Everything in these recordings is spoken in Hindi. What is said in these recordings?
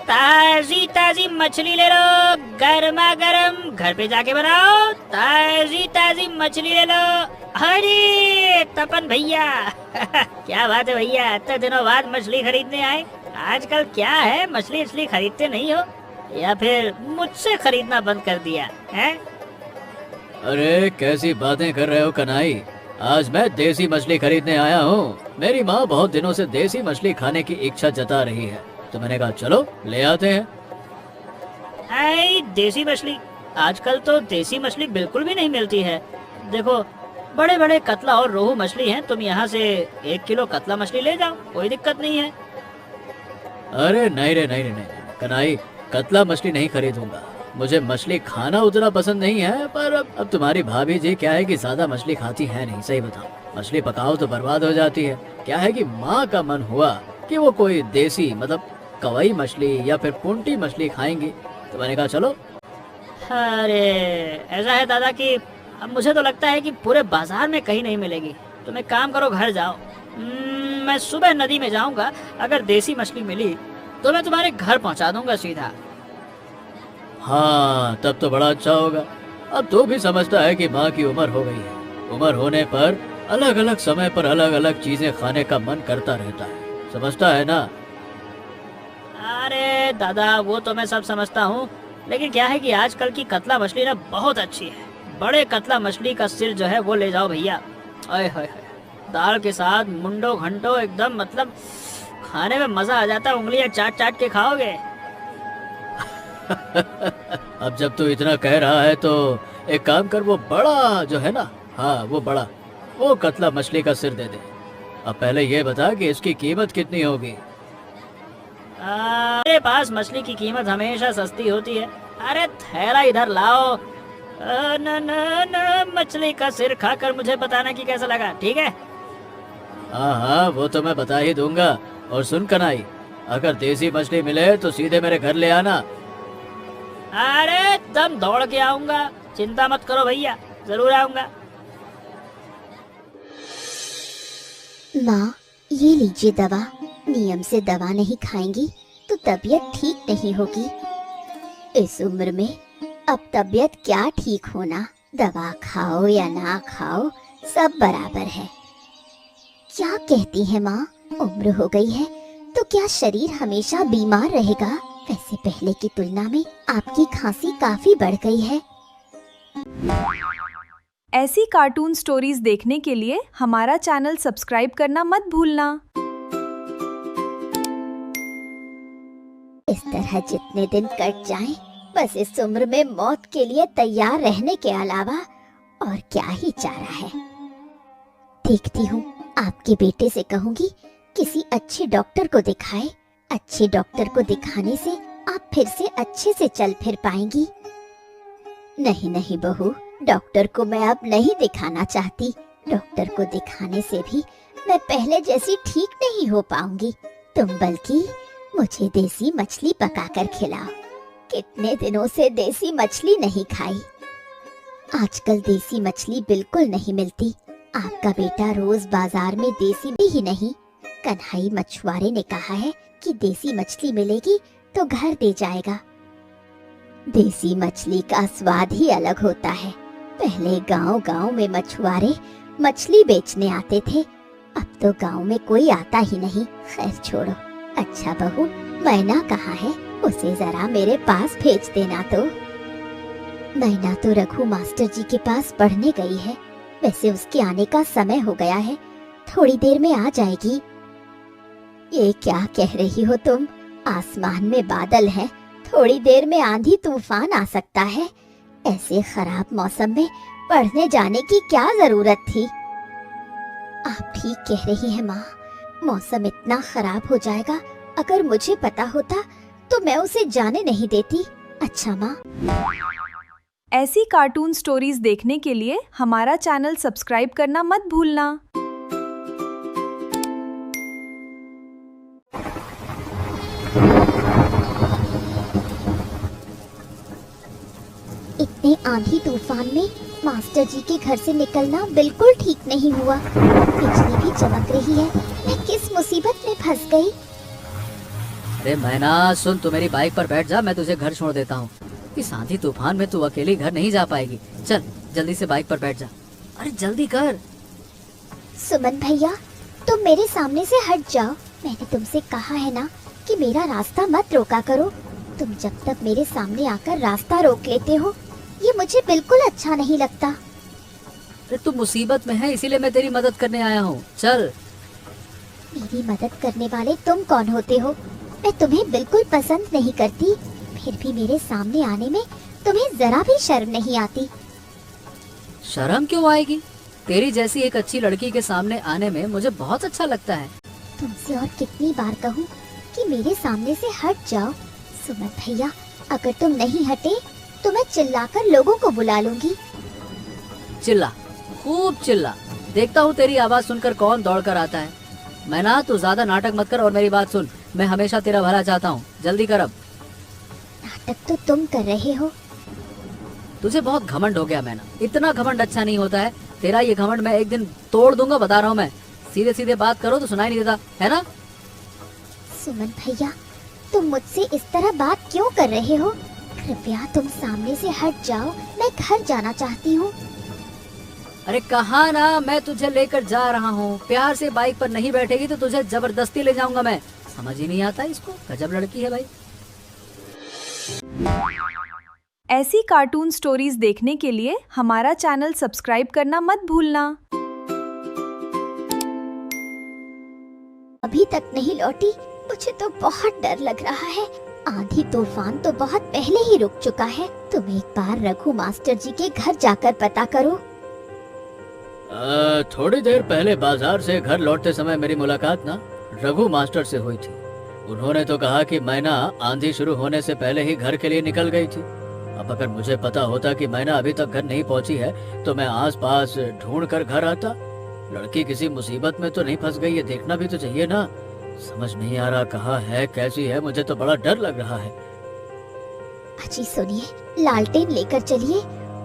ताजी ताजी मछली ले लो, गर्मा गर्म, घर पे जाके बनाओ। ताजी ताजी मछली ले लो। अरे तपन भैया क्या बात है भैया, इतने दिनों बाद मछली खरीदने आए। आजकल क्या है, मछली खरीदते नहीं हो या फिर मुझसे खरीदना बंद कर दिया है? अरे कैसी बातें कर रहे हो कन्हई, आज मैं देसी मछली खरीदने आया हूँ। मेरी माँ बहुत दिनों से देसी मछली खाने की इच्छा जता रही है, तो मैंने कहा चलो ले आते हैं। आई देसी मछली, आजकल तो देसी मछली बिल्कुल भी नहीं मिलती है। देखो बड़े बड़े कतला और रोहू मछली हैं, तुम यहाँ से 1 किलो कतला मछली ले जाओ, कोई दिक्कत नहीं है। अरे नहीं रे नहीं रे नहीं कन्हई, कतला मछली नहीं खरीदूंगा। मुझे मछली खाना उतना पसंद नहीं है, पर अब तुम्हारी भाभी जी क्या है कि ज्यादा मछली खाती है नहीं। सही बताओ, मछली पकाओ तो बर्बाद हो जाती है। क्या है कि माँ का मन हुआ कि वो कोई देसी मतलब कवई मछली या फिर पुंटी मछली खाएंगी, तो मैंने कहा चलो। अरे ऐसा है दादा कि अब मुझे तो लगता है कि पूरे बाजार में कहीं नहीं मिलेगी। तुम एक काम करो, घर जाओ। मैं सुबह नदी में जाऊंगा, अगर देसी मछली मिली तो मैं तुम्हारे घर पहुंचा दूंगा सीधा। हाँ तब तो बड़ा अच्छा होगा। अब तो भी समझता है कि माँ की उम्र हो गई है, उम्र होने पर अलग अलग समय पर अलग अलग चीजें खाने का मन करता रहता है, समझता है ना? अरे दादा वो तो मैं सब समझता हूँ, लेकिन क्या है कि आजकल की कतला मछली ना बहुत अच्छी है। बड़े कतला मछली का सिर जो है वो ले जाओ भैया, ओए होए होए, दाल के साथ मुंडो घंटो एकदम, मतलब खाने में मजा आ जाता है, उंगलियां चाट चाट के खाओगे। अब जब तू इतना कह रहा है तो एक काम कर, वो बड़ा जो है ना, हाँ वो कतला मछली का सिर दे दे। अब पहले ये बता कि इसकी कीमत कितनी होगी? मेरे पास मछली की कीमत हमेशा सस्ती होती है। अरे थैला इधर लाओ। न न न मछली का सिर खाकर मुझे बताना कि कैसा लगा, ठीक है? हाँ वो तो मैं बता ही दूंगा। और सुन कन्हई, अगर देसी मछली मिले तो सीधे मेरे घर ले आना। अरे दम दौड़ के आऊंगा, चिंता मत करो भैया, जरूर आऊंगा। माँ ये लीजिए दवा, नियम से दवा नहीं खाएंगी तो तबीयत ठीक नहीं होगी। इस उम्र में अब तबीयत क्या ठीक होना, दवा खाओ या ना खाओ सब बराबर है। क्या कहती है माँ, उम्र हो गई है तो क्या शरीर हमेशा बीमार रहेगा? वैसे पहले की तुलना में आपकी खांसी काफी बढ़ गई है। ऐसी कार्टून स्टोरीज देखने के लिए हमारा चैनल सब्सक्राइब करना मत भूलना। इस तरह जितने दिन कट जाएं, बस इस उम्र में मौत के लिए तैयार रहने के अलावा और क्या ही चारा है। देखती हूँ आपके बेटे से कहूँगी किसी अच्छे डॉक्टर को दिखाए। अच्छे डॉक्टर को दिखाने से आप फिर से अच्छे से चल फिर पाएंगी। नहीं नहीं बहू, डॉक्टर को मैं अब नहीं दिखाना चाहती। डॉक्टर को दिखाने से भी मैं पहले जैसी ठीक नहीं हो पाऊंगी। तुम बल्कि मुझे देसी मछली पकाकर खिलाओ। कितने दिनों से देसी मछली नहीं खाई। आजकल देसी मछली बिल्कुल नहीं मिलती। आपका बेटा रोज बाजार में देसी भी ही नहीं, कन्हई मछुआरे ने कहा है कि देसी मछली मिलेगी तो घर दे जाएगा। देसी मछली का स्वाद ही अलग होता है। पहले गांव-गांव में मछुआरे मछली बेचने आते थे, अब तो गांव में कोई आता ही नहीं। खैर छोड़ो। अच्छा बहू, मैना कहाँ है? उसे जरा मेरे पास भेज देना। तो मैना तो रघु मास्टर जी के पास पढ़ने गई है। वैसे उसके आने का समय हो गया है, थोड़ी देर में आ जाएगी। ये क्या कह रही हो तुम? आसमान में बादल है, थोड़ी देर में आंधी तूफान आ सकता है। ऐसे खराब मौसम में पढ़ने जाने की क्या जरूरत थी? आप ठीक कह रही हैं माँ, मौसम इतना खराब हो जाएगा। अगर मुझे पता होता तो मैं उसे जाने नहीं देती। अच्छा माँ। ऐसी कार्टून स्टोरीज देखने के लिए हमारा चैनल सब्सक्राइब करना मत भूलना। इतने आंधी तूफान में मास्टर जी के घर से निकलना बिल्कुल ठीक नहीं हुआ। बिजली भी चमक रही है। मैं किस मुसीबत में फंस गई? अरे मैना सुन, तू मेरी बाइक पर बैठ जा, मैं तुझे घर छोड़ देता हूँ। इस आंधी तूफान में तू अकेली घर नहीं जा पाएगी। चल जल्दी से बाइक पर बैठ जा। अरे जल्दी कर। सुमन भैया, तुम मेरे सामने से हट जाओ। मैंने तुमसे कहा है ना कि मेरा रास्ता मत रोका करो। तुम जब तक मेरे सामने आकर रास्ता रोक लेते हो, ये मुझे बिल्कुल अच्छा नहीं लगता। अरे तू मुसीबत में है, इसीलिए मैं तेरी मदद करने आया हूँ। चल। मेरी मदद करने वाले तुम कौन होते हो? मैं तुम्हें बिल्कुल पसंद नहीं करती, फिर भी मेरे सामने आने में तुम्हें जरा भी शर्म नहीं आती। शर्म क्यों आएगी? तेरी जैसी एक अच्छी लड़की के सामने आने में मुझे बहुत अच्छा लगता है। तुमसे और कितनी बार कहूँ कि मेरे सामने से हट जाओ। सुमन भैया, अगर तुम नहीं हटे तो मैं चिल्लाकर लोगों को बुला लूंगी। चिल्ला, खूब चिल्ला, देखता हूँ तेरी आवाज सुनकर कौन दौड़ कर आता है। मैना तू ज्यादा नाटक मत कर और मेरी बात सुन, मैं हमेशा तेरा भला चाहता हूँ। जल्दी कर अब। नाटक तो तुम कर रहे हो। तुझे बहुत घमंड हो गया मैना, इतना घमंड अच्छा नहीं होता है। तेरा ये घमंड मैं एक दिन तोड़ दूंगा, बता रहा हूँ मैं। सीधे सीधे बात करो तो सुनाई नहीं देता है ना? सुमन भैया, तुम मुझसे इस तरह बात क्यों कर रहे हो? कृपया तुम सामने से हट जाओ, मैं घर जाना चाहती हूँ। अरे कहा ना मैं तुझे लेकर जा रहा हूँ। प्यार से बाइक पर नहीं बैठेगी तो तुझे जबरदस्ती ले जाऊंगा मैं। समझ ही नहीं आता इसको, गजब लड़की है भाई। ऐसी कार्टून स्टोरीज देखने के लिए हमारा चैनल सब्सक्राइब करना मत भूलना। अभी तक नहीं लौटी, मुझे तो बहुत डर लग रहा है। आंधी तूफान तो बहुत पहले ही रुक चुका है। तुम एक बार रघु मास्टर जी के घर जाकर पता करो। थोड़ी देर पहले बाजार से घर लौटते समय मेरी मुलाकात ना रघु मास्टर से हुई थी। उन्होंने तो कहा कि मैना आंधी शुरू होने से पहले ही घर के लिए निकल गई थी। अब अगर मुझे पता होता कि मैना अभी तक घर नहीं पहुंची है तो मैं आसपास ढूंढ कर घर आता। लड़की किसी मुसीबत में तो नहीं फंस गई, ये देखना भी तो चाहिए ना। समझ नहीं आ रहा कहाँ है, कैसी है, मुझे तो बड़ा डर लग रहा है। अजी सुनिए, लालटेन लेकर चलिए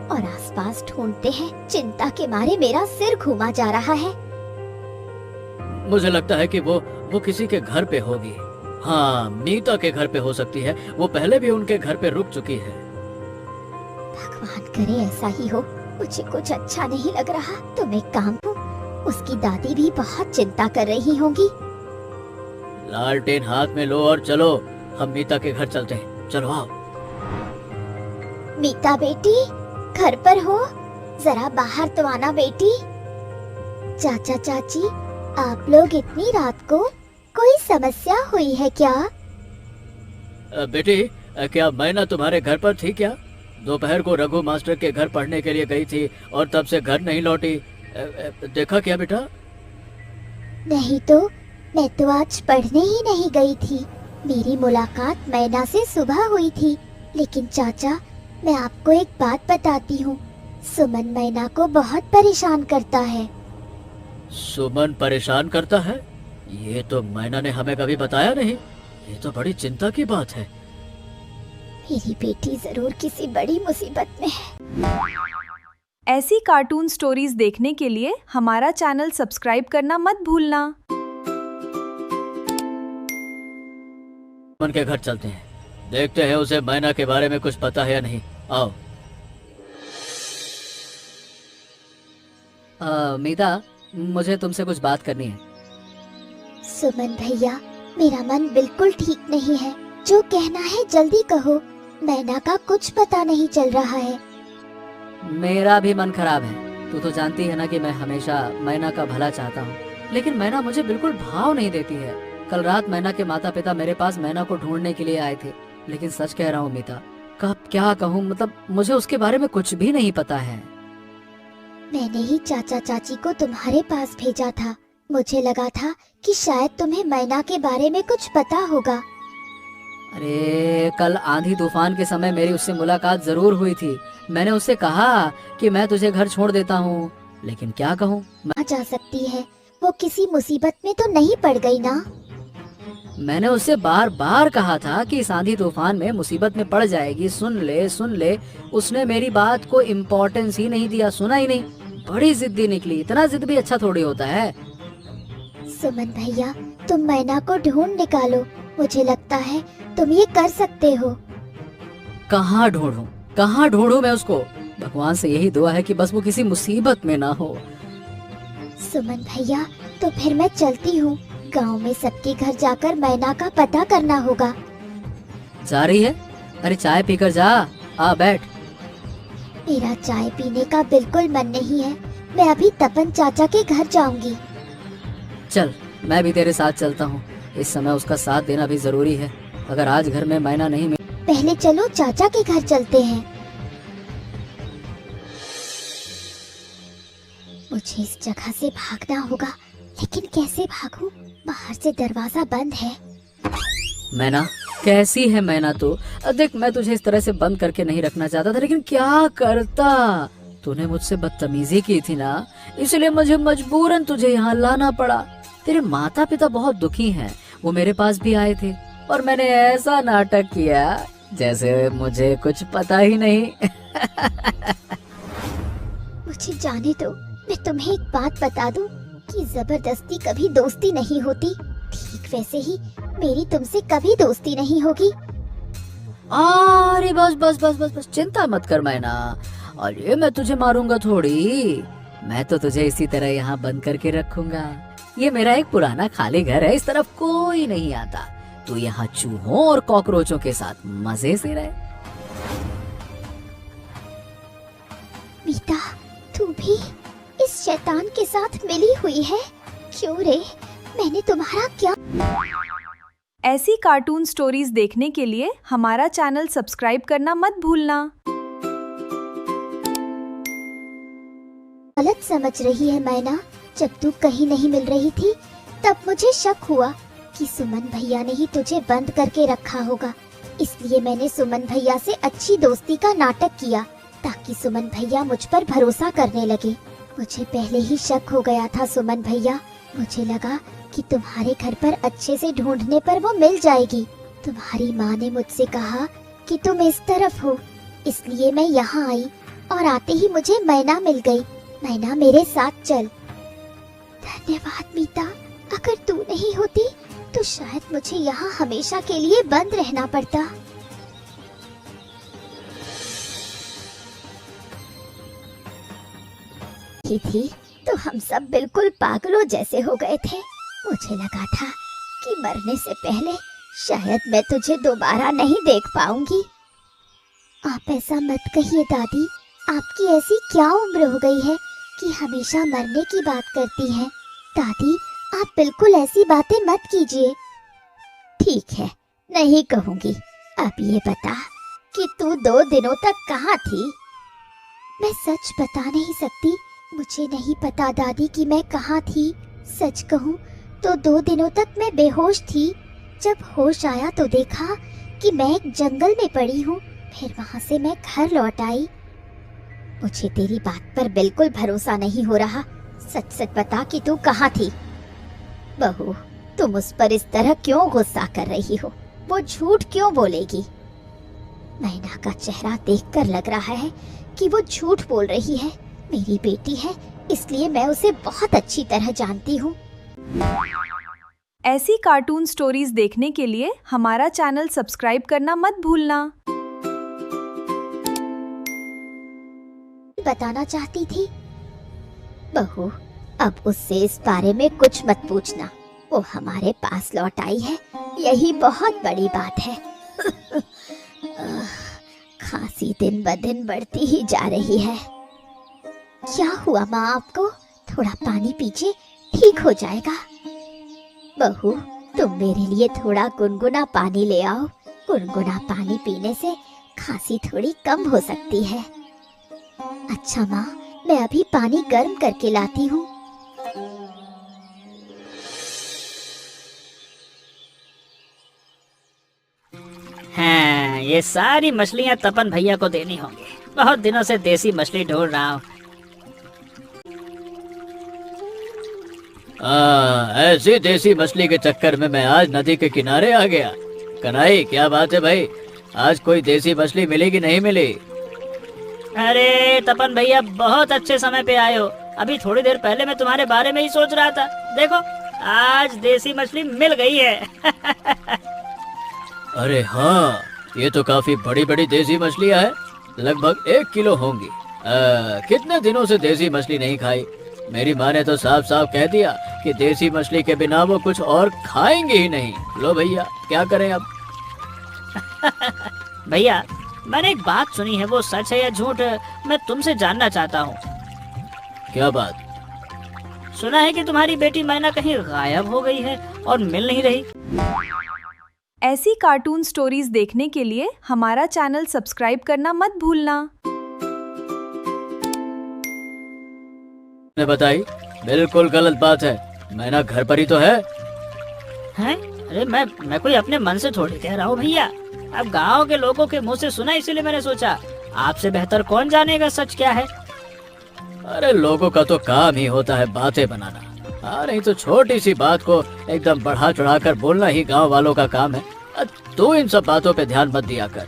और आसपास ढूंढते हैं। चिंता के मारे मेरा सिर घूमा जा रहा है। मुझे लगता है कि वो किसी के घर पे होगी। हाँ, मीता के घर पे हो सकती है। वो पहले भी उनके घर पे रुक चुकी है। भगवान करे ऐसा ही हो। मुझे कुछ अच्छा नहीं लग रहा। तुम एक काम करो, उसकी दादी भी बहुत चिंता कर रही होंगी। लालटेन हाथ में लो और चलो, हम मीता के घर चलते हैं। चलो आओ। मीता बेटी, घर पर हो? जरा बाहर तो आना बेटी। चाचा चाची, आप लोग इतनी रात को, कोई समस्या हुई है क्या? बेटी, क्या मैना तुम्हारे घर पर थी क्या? दोपहर को रघु मास्टर के घर पढ़ने के लिए गई थी और तब से घर नहीं लौटी। देखा क्या बेटा? नहीं तो, मैं तो आज पढ़ने ही नहीं गई थी। मेरी मुलाकात मैना से सुबह हुई थी। लेकिन चाचा, मैं आपको एक बात बताती हूँ। सुमन मैना को बहुत परेशान करता है। सुमन परेशान करता है? ये तो मैना ने हमें कभी बताया नहीं। ये तो बड़ी चिंता की बात है। मेरी बेटी जरूर किसी बड़ी मुसीबत में है। ऐसी कार्टून स्टोरीज देखने के लिए हमारा चैनल सब्सक्राइब करना मत भूलना। सुमन के घर चलते हैं, देखते हैं उसे मैना के बारे में कुछ पता है या नहीं। आओ। मीता, मुझे तुमसे कुछ बात करनी है। सुमन भैया, मेरा मन बिल्कुल ठीक नहीं है। जो कहना है जल्दी कहो। मैना का कुछ पता नहीं चल रहा है। मेरा भी मन खराब है। तू तो जानती है ना कि मैं हमेशा मैना का भला चाहता हूँ, लेकिन मैना मुझे बिल्कुल भाव नहीं देती है। कल रात मैना के माता पिता मेरे पास मैना को ढूंढने के लिए आए थे, लेकिन सच कह रहा हूँ मीता, कब क्या कहूँ, मतलब मुझे उसके बारे में कुछ भी नहीं पता है। मैंने ही चाचा चाची को तुम्हारे पास भेजा था। मुझे लगा था कि शायद तुम्हें मैना के बारे में कुछ पता होगा। अरे कल आंधी तूफान के समय मेरी उससे मुलाकात जरूर हुई थी। मैंने उससे कहा कि मैं तुझे घर छोड़ देता हूँ, लेकिन क्या कहूँ, आ जा सकती है। वो किसी मुसीबत में तो नहीं पड़ गई ना? मैंने उससे बार बार कहा था कि इस आंधी तूफान में मुसीबत में पड़ जाएगी, सुन ले सुन ले। उसने मेरी बात को इम्पोर्टेंस ही नहीं दिया, सुना ही नहीं। बड़ी जिद्दी निकली। इतना जिद भी अच्छा थोड़ी होता है। सुमन भैया, तुम मैना को ढूंढ निकालो। मुझे लगता है तुम ये कर सकते हो। कहाँ ढूंढूं मैं उसको? भगवान से यही दुआ है कि बस वो किसी मुसीबत में ना हो। सुमन भैया, तो फिर मैं चलती हूँ। गांव में सबके घर जाकर मैना का पता करना होगा। जा रही है? अरे चाय पीकर जा, आ बैठ। मेरा चाय पीने का बिल्कुल मन नहीं है। मैं अभी तपन चाचा के घर जाऊंगी। चल, मैं भी तेरे साथ चलता हूँ। इस समय उसका साथ देना भी जरूरी है। अगर आज घर में मैना नहीं मिल... पहले चलो चाचा के घर चलते हैं। मुझे इस जगह से भागना होगा, लेकिन कैसे भागूं? बाहर से दरवाजा बंद है। मैना, कैसी है मैना तू? देख, मैं तुझे इस तरह से बंद करके नहीं रखना चाहता था, लेकिन क्या करता? तूने मुझसे बदतमीजी की थी ना, इसलिए मुझे मजबूरन तुझे यहाँ लाना पड़ा। तेरे माता पिता बहुत दुखी हैं। वो मेरे पास भी आए थे और मैंने ऐसा नाटक किया जैसे मुझे कुछ पता ही नहीं। मुझे जाने दो। मैं तुम्हें एक बात बता दूं कि जबरदस्ती कभी दोस्ती नहीं होती। ठीक वैसे ही मेरी तुमसे कभी दोस्ती नहीं होगी। अरे बस बस बस बस बस, चिंता मत कर मैना। अरे मैं तुझे मारूंगा थोड़ी। मैं तो तुझे इसी तरह यहाँ बंद करके रखूंगा। ये मेरा एक पुराना खाली घर है, इस तरफ कोई नहीं आता। तू यहाँ चूहों और कॉकरोचों के साथ मजे से रहे। मीता, तू भी इस शैतान के साथ मिली हुई है? क्यों रे? मैंने तुम्हारा क्या... ऐसी कार्टून स्टोरीज देखने के लिए हमारा चैनल सब्सक्राइब करना मत भूलना। गलत समझ रही है मैना। जब तू कहीं नहीं मिल रही थी तब मुझे शक हुआ कि सुमन भैया ने ही तुझे बंद करके रखा होगा। इसलिए मैंने सुमन भैया से अच्छी दोस्ती का नाटक किया ताकि सुमन भैया मुझ पर भरोसा करने लगे। मुझे पहले ही शक हो गया था सुमन भैया। मुझे लगा कि तुम्हारे घर पर अच्छे से ढूंढने पर वो मिल जाएगी। तुम्हारी माँ ने मुझसे कहा कि तुम इस तरफ हो, इसलिए मैं यहाँ आई और आते ही मुझे मैना मिल गई। मैना, मेरे साथ चल। धन्यवाद मीता। अगर तू नहीं होती तो शायद मुझे यहाँ हमेशा के लिए बंद रहना पड़ता। थी तो हम सब बिल्कुल पागलों जैसे हो गए थे। मुझे लगा था कि मरने से पहले शायद मैं तुझे दोबारा नहीं देख पाऊंगी। आप ऐसा मत कहिए दादी। आपकी ऐसी क्या उम्र हो गई है कि हमेशा मरने की बात करती हैं? दादी, आप बिल्कुल ऐसी बातें मत कीजिए। ठीक है, नहीं कहूँगी। अब ये बता कि तू 2 दिनों तक कहाँ थी? मैं सच बता नहीं सकती। मुझे नहीं पता दादी कि मैं कहाँ थी। सच कहूँ तो 2 दिनों तक मैं बेहोश थी। जब होश आया तो देखा कि मैं एक जंगल में पड़ी हूँ। फिर वहाँ से मैं घर लौट आई। मुझे तेरी बात पर बिल्कुल भरोसा नहीं हो रहा। सच सच बता कि तू कहाँ थी? बहू, तुम उस पर इस तरह क्यों गुस्सा कर रही हो? वो झूठ क्यों बोलेगी? मैना का चेहरा देखकर लग रहा है कि वो झूठ बोल रही है। मेरी बेटी है, इसलिए मैं उसे बहुत अच्छी तरह जानती हूँ। ऐसी कार्टून स्टोरीज देखने के लिए हमारा चैनल सब्सक्राइब करना मत भूलना। बताना चाहती थी बहू, अब उससे इस बारे में कुछ मत पूछना। वो हमारे पास लौट आई है, यही बहुत बड़ी बात है। खांसी दिन ब दिन बढ़ती ही जा रही है। क्या हुआ माँ आपको? थोड़ा पानी पीजिए, ठीक हो जाएगा। बहू, तुम मेरे लिए थोड़ा गुनगुना पानी ले आओ। गुनगुना पानी पीने से खांसी थोड़ी कम हो सकती है। अच्छा माँ, मैं अभी पानी गर्म करके लाती हूँ। हाँ, ये सारी मछलियाँ तपन भैया को देनी होंगी। बहुत दिनों से देसी मछली ढूंढ रहा हूँ। ऐसी देसी मछली के चक्कर में मैं आज नदी के किनारे आ गया। कनाई, क्या बात है भाई? आज कोई देसी मछली मिली कि नहीं मिली? अरे तपन भैया, बहुत अच्छे समय पे आए हो। अभी थोड़ी देर पहले मैं तुम्हारे बारे में ही सोच रहा था। देखो, आज देसी मछली मिल गई है। अरे हाँ, ये तो काफी बड़ी बड़ी देसी मछलियाँ हैं, लगभग 1 किलो होंगी। कितने दिनों से देसी मछली नहीं खाई। मेरी माँ ने तो साफ साफ कह दिया कि देसी मछली के बिना वो कुछ और खाएंगे ही नहीं। लो भैया, क्या करें अब। भैया, मैंने एक बात सुनी है, वो सच है या झूठ, मैं तुमसे जानना चाहता हूँ। क्या बात? सुना है कि तुम्हारी बेटी मैना कहीं गायब हो गई है और मिल नहीं रही। ऐसी कार्टून स्टोरीज देखने के लिए हमारा चैनल सब्सक्राइब करना मत भूलना। ने बताई, बिल्कुल गलत बात है। मैना घर पर ही तो है। हैं? अरे मैं कोई अपने मन से थोड़ी कह रहा हूँ भैया। अब गांव के लोगों के मुंह से सुना, इसीलिए मैंने सोचा आपसे बेहतर कौन जानेगा सच क्या है। अरे लोगों का तो काम ही होता है बातें बनाना। हाँ, नहीं तो छोटी सी बात को एकदम बढ़ा चढ़ा कर बोलना ही गांव वालों का काम है। तू इन सब बातों पे ध्यान मत दिया कर।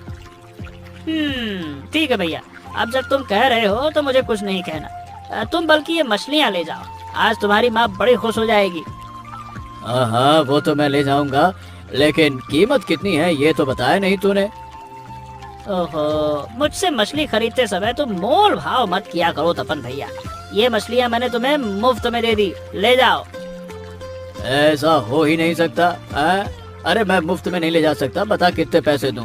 ठीक है भैया, अब जब तुम कह रहे हो तो मुझे कुछ नहीं कहना। तुम बल्कि ये मछलियाँ ले जाओ, आज तुम्हारी माँ बड़ी खुश हो जाएगी। हाँ हाँ, वो तो मैं ले जाऊंगा, लेकिन कीमत कितनी है ये तो बताया नहीं तूने। ओहो, मुझसे मछली खरीदते समय तुम मोल भाव मत किया करो तपन भैया। ये मछलियाँ मैंने तुम्हें मुफ्त में दे दी, ले जाओ। ऐसा हो ही नहीं सकता। अरे मैं मुफ्त में नहीं ले जा सकता, बता कितने पैसे दूं।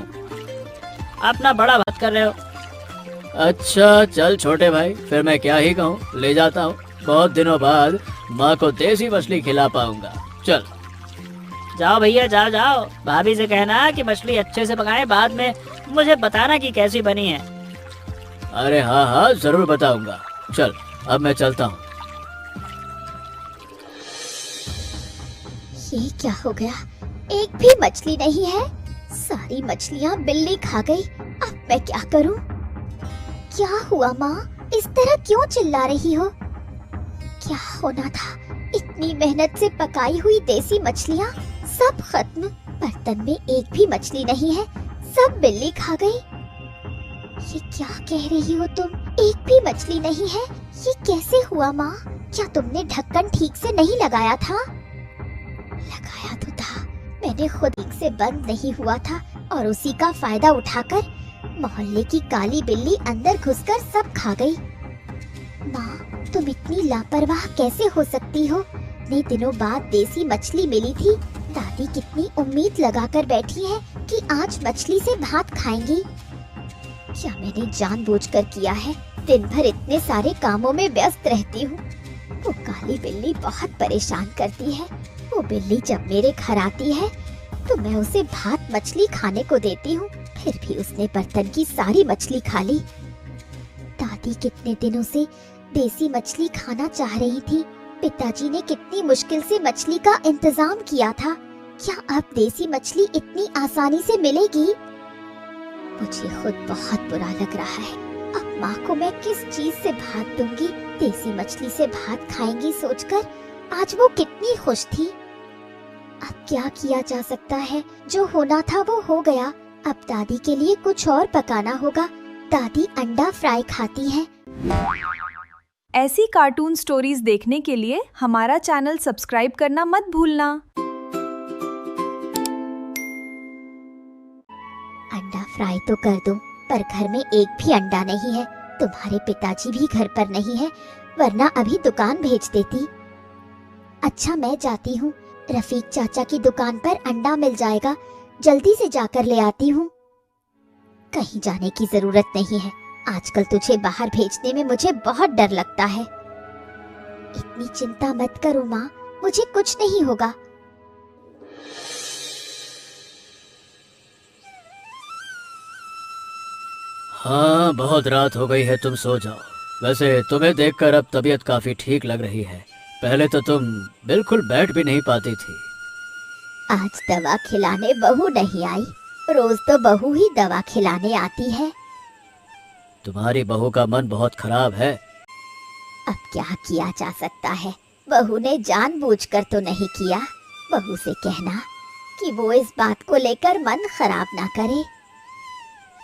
अपना बड़ा बात कर रहे हो। अच्छा चल छोटे भाई, फिर मैं क्या ही कहूँ, ले जाता हूँ। बहुत दिनों बाद माँ को देसी मछली खिला पाऊंगा। चल जाओ भैया, जाओ जाओ, भाभी से कहना कि मछली अच्छे से पकाए, बाद में मुझे बताना कि कैसी बनी है। अरे हाँ हाँ, जरूर बताऊंगा। चल अब मैं चलता हूँ। ये क्या हो गया? एक भी मछली नहीं है। सारी मछलियाँ बिल्ली खा गई। अब मैं क्या करूँ? क्या हुआ माँ? इस तरह क्यों चिल्ला रही हो? क्या होना था? इतनी मेहनत से पकाई हुई देसी मछलियाँ सब खत्म। बर्तन में एक भी मछली नहीं है, सब बिल्ली खा गई। ये क्या कह रही हो तुम? एक भी मछली नहीं है, ये कैसे हुआ माँ? क्या तुमने ढक्कन ठीक से नहीं लगाया था? लगाया तो था, मैंने खुद ठीक से बंद नहीं हुआ था और उसी का फायदा उठाकर मोहल्ले की काली बिल्ली अंदर घुसकर सब खा गई। माँ, तुम इतनी लापरवाह कैसे हो सकती हो? इतने दिनों बाद देसी मछली मिली थी। दादी कितनी उम्मीद लगाकर बैठी है कि आज मछली से भात खाएंगी। क्या मैंने जानबूझकर किया है? दिन भर इतने सारे कामों में व्यस्त रहती हूँ। वो काली बिल्ली बहुत परेशान करती है। वो बिल्ली जब मेरे घर आती है तो मैं उसे भात मछली खाने को देती हूँ, फिर भी उसने बर्तन की सारी मछली खा ली। दादी कितने दिनों से देसी मछली खाना चाह रही थी। पिताजी ने कितनी मुश्किल से मछली का इंतजाम किया था। क्या अब देसी मछली इतनी आसानी से मिलेगी? मुझे खुद बहुत बुरा लग रहा है। अब माँ को मैं किस चीज से भात दूंगी? देसी मछली से भात खाएंगी सोचकर आज वो कितनी खुश थी। अब क्या किया जा सकता है? जो होना था वो हो गया। अब दादी के लिए कुछ और पकाना होगा। दादी अंडा फ्राई खाती है। ऐसी कार्टून स्टोरीज देखने के लिए हमारा चैनल सब्सक्राइब करना मत भूलना। अंडा फ्राई तो कर दूं, पर घर में एक भी अंडा नहीं है। तुम्हारे पिताजी भी घर पर नहीं है, वरना अभी दुकान भेज देती। अच्छा मैं जाती हूँ, रफीक चाचा की दुकान पर अंडा मिल जाएगा, जल्दी से जाकर ले आती हूँ। कहीं जाने की जरूरत नहीं है, आजकल तुझे बाहर भेजने में मुझे बहुत डर लगता है। इतनी चिंता मत करो माँ, मुझे कुछ नहीं होगा। हाँ, बहुत रात हो गई है, तुम सो जाओ। वैसे तुम्हें देखकर अब तबीयत काफी ठीक लग रही है। पहले तो तुम बिल्कुल बैठ भी नहीं पाती थी। आज दवा खिलाने बहू नहीं आई, रोज तो बहू ही दवा खिलाने आती है। तुम्हारी बहू का मन बहुत खराब है। अब क्या किया जा सकता है? बहू ने जानबूझकर तो नहीं किया। बहू से कहना कि वो इस बात को लेकर मन खराब ना करे।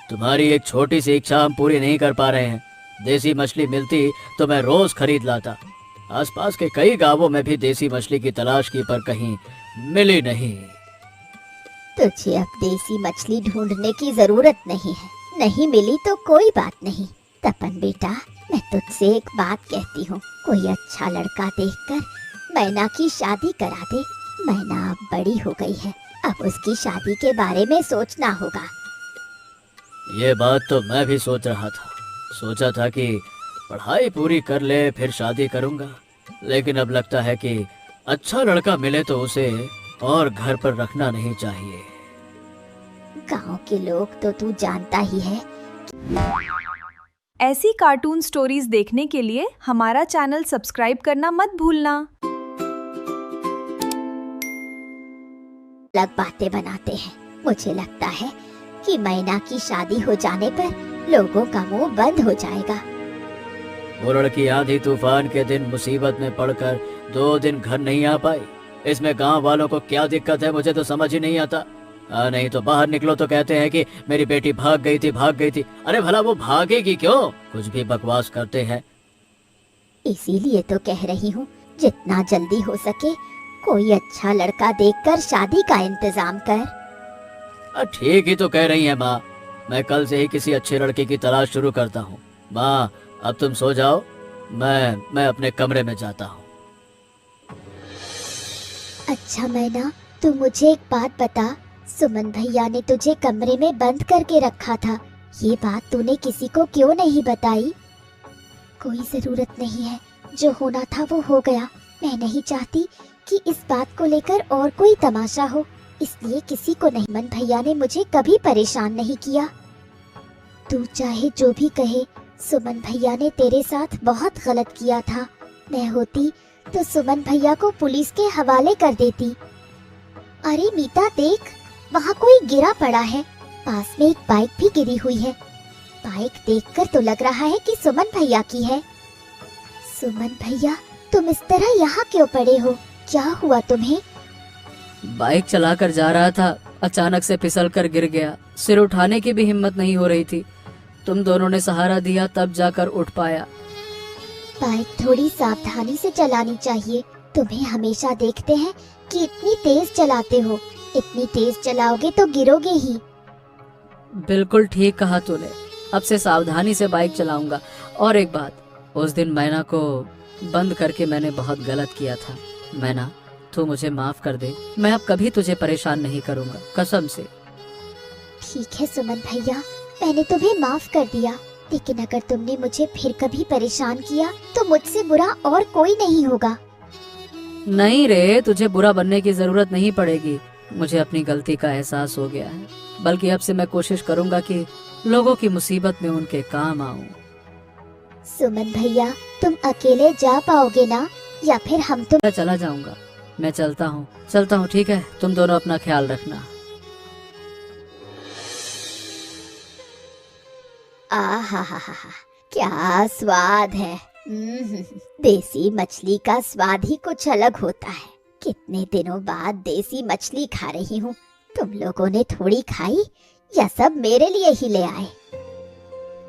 तुम्हारी एक छोटी सी इच्छा हम पूरी नहीं कर पा रहे हैं। देसी मछली मिलती तो मैं रोज खरीद लाता। आसपास के कई गांवों में भी देसी मछली की तलाश की, पर कहीं मिली नहीं। तुझे अब देसी मछली ढूंढने की जरूरत नहीं है। नहीं मिली तो कोई बात नहीं। तपन बेटा, मैं तुझसे एक बात कहती हूँ, कोई अच्छा लड़का देखकर मैना की शादी करा दे। मैना अब बड़ी हो गई है, अब उसकी शादी के बारे में सोचना होगा। ये बात तो मैं भी सोच रहा था। सोचा था कि पढ़ाई पूरी कर ले फिर शादी करूंगा, लेकिन अब लगता है कि अच्छा लड़का मिले तो उसे और घर पर रखना नहीं चाहिए। गांव के लोग तो तू जानता ही है। ऐसी कार्टून स्टोरीज देखने के लिए हमारा चैनल सब्सक्राइब करना मत भूलना। अलग बातें बनाते हैं। मुझे लगता है कि मैना की शादी हो जाने पर लोगों का मुंह बंद हो जाएगा। वो लड़की आंधी तूफान के दिन मुसीबत में पड़कर 2 दिन घर नहीं आ पाई। इसमें गांव वालों को क्या दिक्कत है, मुझे तो समझ ही नहीं आता। नहीं तो बाहर निकलो तो कहते हैं कि मेरी बेटी भाग गई थी। अरे भला वो भागेगी क्यों? कुछ भी बकवास करते हैं। इसीलिए तो कह रही हूँ, जितना जल्दी हो सके कोई अच्छा लड़का देखकर शादी का इंतजाम कर। ठीक ही तो कह रही है माँ। मैं कल से ही किसी अच्छे लड़के की तलाश शुरू करता हूँ। माँ, अब तुम सो जाओ, मैं अपने कमरे में जाता हूँ। अच्छा मैना, तू मुझे एक बात बता, सुमन भैया ने तुझे कमरे में बंद करके रखा था, ये बात तूने किसी को क्यों नहीं बताई? कोई जरूरत नहीं है, जो होना था वो हो गया। मैं नहीं चाहती कि इस बात को लेकर और कोई तमाशा हो, इसलिए किसी को नहीं। सुमन भैया ने मुझे कभी परेशान नहीं किया। तू चाहे जो भी कहे, सुमन भैया ने तेरे साथ बहुत गलत किया था। मैं होती तो सुमन भैया को पुलिस के हवाले कर देती। अरे मीता देख, वहाँ कोई गिरा पड़ा है, पास में एक बाइक भी गिरी हुई है। बाइक देखकर तो लग रहा है कि सुमन भैया की है। सुमन भैया, तुम इस तरह यहाँ क्यों पड़े हो? क्या हुआ तुम्हें? बाइक चलाकर जा रहा था, अचानक से फिसल कर गिर गया। सिर उठाने की भी हिम्मत नहीं हो रही थी। तुम दोनों ने सहारा दिया तब जाकर उठ पाया। बाइक थोड़ी सावधानी से चलानी चाहिए। तुम्हें हमेशा देखते हैं कि इतनी तेज चलाते हो। इतनी तेज चलाओगे तो गिरोगे ही। बिल्कुल ठीक कहा तूने, अब से सावधानी से बाइक चलाऊंगा। और एक बात, उस दिन मैना को बंद करके मैंने बहुत गलत किया था। मैना, तू मुझे माफ कर दे। मैं अब कभी तुझे परेशान नहीं करूंगा, कसम से। ठीक है सुमन भैया, मैंने तुम्हें माफ कर दिया, लेकिन अगर तुमने मुझे फिर कभी परेशान किया तो मुझसे बुरा और कोई नहीं होगा। नहीं रे, तुझे बुरा बनने की जरूरत नहीं पड़ेगी। मुझे अपनी गलती का एहसास हो गया है, बल्कि अब से मैं कोशिश करूंगा कि लोगों की मुसीबत में उनके काम आऊं। सुमन भैया, तुम अकेले जा पाओगे ना, या फिर हम तुम? मैं चला जाऊंगा, मैं चलता हूँ, ठीक है? तुम दोनों अपना ख्याल रखना। आहा, क्या स्वाद है। देसी मछली का स्वाद ही कुछ अलग होता है। कितने दिनों बाद देसी मछली खा रही हूँ। तुम लोगों ने थोड़ी खाई या सब मेरे लिए ही ले आए?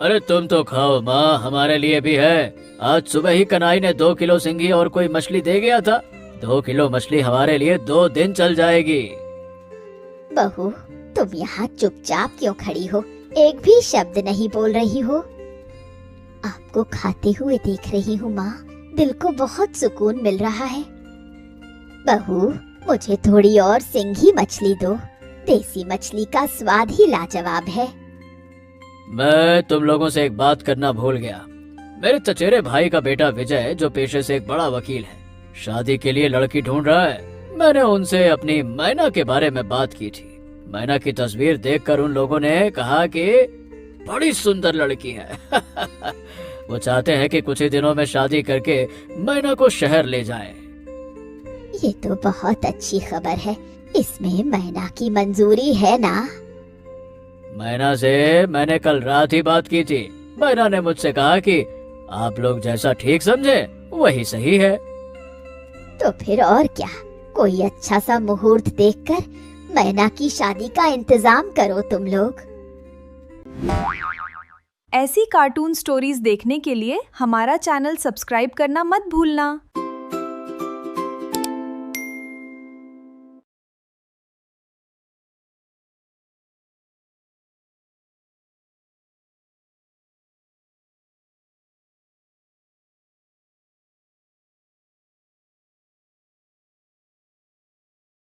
अरे तुम तो खाओ माँ, हमारे लिए भी है। आज सुबह ही कनाई ने 2 किलो सिंगी और कोई मछली दे गया था। 2 किलो मछली हमारे लिए 2 दिन चल जाएगी। बहू, तुम यहाँ चुपचाप क्यों खड़ी हो? एक भी शब्द नहीं बोल रही हो। आपको खाते हुए देख रही हूँ माँ, दिल को बहुत सुकून मिल रहा है। बहू, मुझे थोड़ी और सिंगी मछली दो। देसी मछली का स्वाद ही लाजवाब है। मैं तुम लोगों से एक बात करना भूल गया। मेरे चचेरे भाई का बेटा विजय, जो पेशे से एक बड़ा वकील है, शादी के लिए लड़की ढूंढ रहा है। मैंने उनसे अपनी मैना के बारे में बात की थी। मैना की तस्वीर देखकर उन लोगों ने कहा कि बड़ी सुंदर लड़की है। वो चाहते हैं कि कुछ ही दिनों में शादी करके मैना को शहर ले जाएं। ये तो बहुत अच्छी खबर है। इसमें मैना की मंजूरी है ना? मैना से मैंने कल रात ही बात की थी। मैना ने मुझसे कहा कि आप लोग जैसा ठीक समझे वही सही है। तो फिर और क्या, कोई अच्छा सा मुहूर्त देखकर मैना की शादी का इंतजाम करो तुम लोग। ऐसी कार्टून स्टोरीज देखने के लिए हमारा चैनल सब्सक्राइब करना मत भूलना।